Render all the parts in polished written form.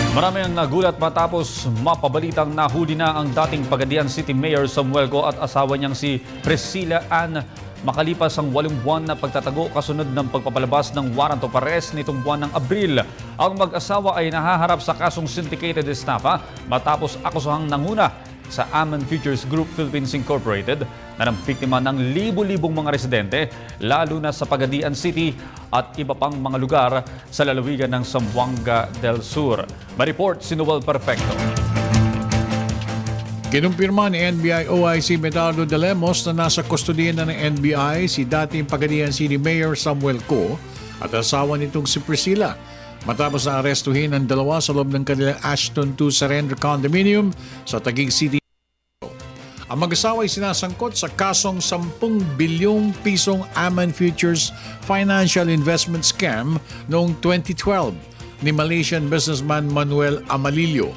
Marami ang nagulat matapos mapabalitang nahuli na ang dating Pagadian City Mayor Samuel Go at asawa niyang si Priscilla Ann makalipas ang 8 buwan na pagtatago kasunod ng pagpapalabas ng warrant of arrest nitong buwan ng Abril. Ang mag-asawa ay nahaharap sa kasong syndicated estafa matapos akusahang nanguna sa Aman Futures Group Philippines Incorporated na biktima ng libo-libong mga residente lalo na sa Pagadian City at iba pang mga lugar sa lalawigan ng Zamboanga del Sur. May-report si Noel Perfecto. Kinumpirma ni NBI OIC Medardo de Lemos na nasa kustodiya na ng NBI si dating Pagadian City Mayor Samuel Go at asawa nitong si Priscilla matapos na arestuhin ang dalawa sa loob ng kanilang Ashton 2 Surrender Condominium sa Taguig City. Ang mag-asawa ay sinasangkot sa kasong 10 bilyong pisong Aman Futures Financial Investment Scam noong 2012 ni Malaysian businessman Manuel Amalillo.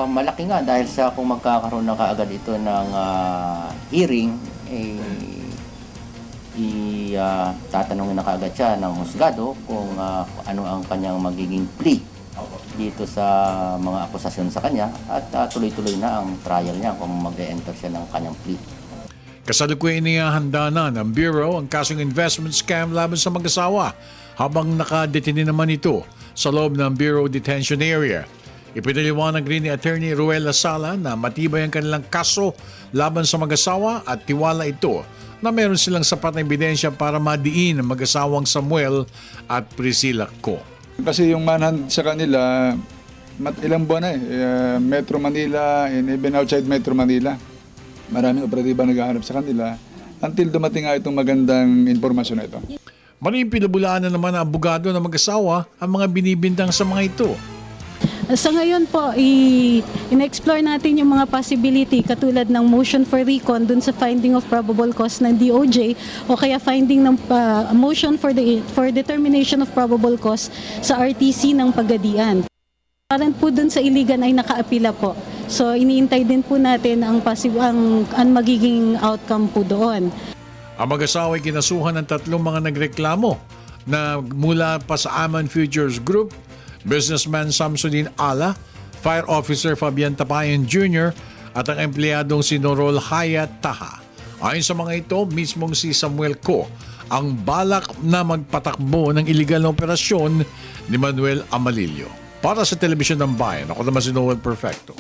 Malaki nga dahil sa kung magkakaroon na kaagad ito ng hearing, tatanungin na kaagad siya ng husgado kung ano ang kanyang magiging plea dito sa mga akusasyon sa kanya at tuloy-tuloy na ang trial niya kung mag-e-enter siya ng kanyang plea. Kasalukuyan inihahanda na ng Bureau ang kasong investment scam laban sa mag-asawa habang nakadetine naman ito sa loob ng Bureau Detention Area. Ipinaliwanag rin ni Attorney Ruel Sala na matibay ang kanilang kaso laban sa mag-asawa at tiwala ito na meron silang sapat na ebidensya para madiin ang mag-asawang Samuel at Priscilla Go. Kasi yung manhunt sa kanila, ilang buwan na Metro Manila and even outside Metro Manila. Maraming operatiba naghahanap sa kanila until dumating nga itong magandang impormasyon na ito. Maraming pinabulaan na naman ang abogado ng mag-asawa ang mga binibintang sa mga ito. Sa ngayon po, in-explore natin yung mga possibility katulad ng motion for recon dun sa finding of probable cause ng DOJ o kaya finding ng motion for determination of probable cause sa RTC ng Pagadian. Parang po dun sa Iligan ay nakaapila po. So iniintay din po natin ang magiging outcome po doon. Ang mag-asawa ay kinasuhan ng 3 mga nagreklamo na mula pa sa Aman Futures Group, businessman Samsudin Ala, Fire Officer Fabian Tapayan Jr. at ang empleyadong si Norol Hayat Taha. Ayon sa mga ito, mismong si Samuel Go ang balak na magpatakbo ng iligal na operasyon ni Manuel Amalillo. Para sa Telebisyon ng Bayan, ako naman si Noel Perfecto.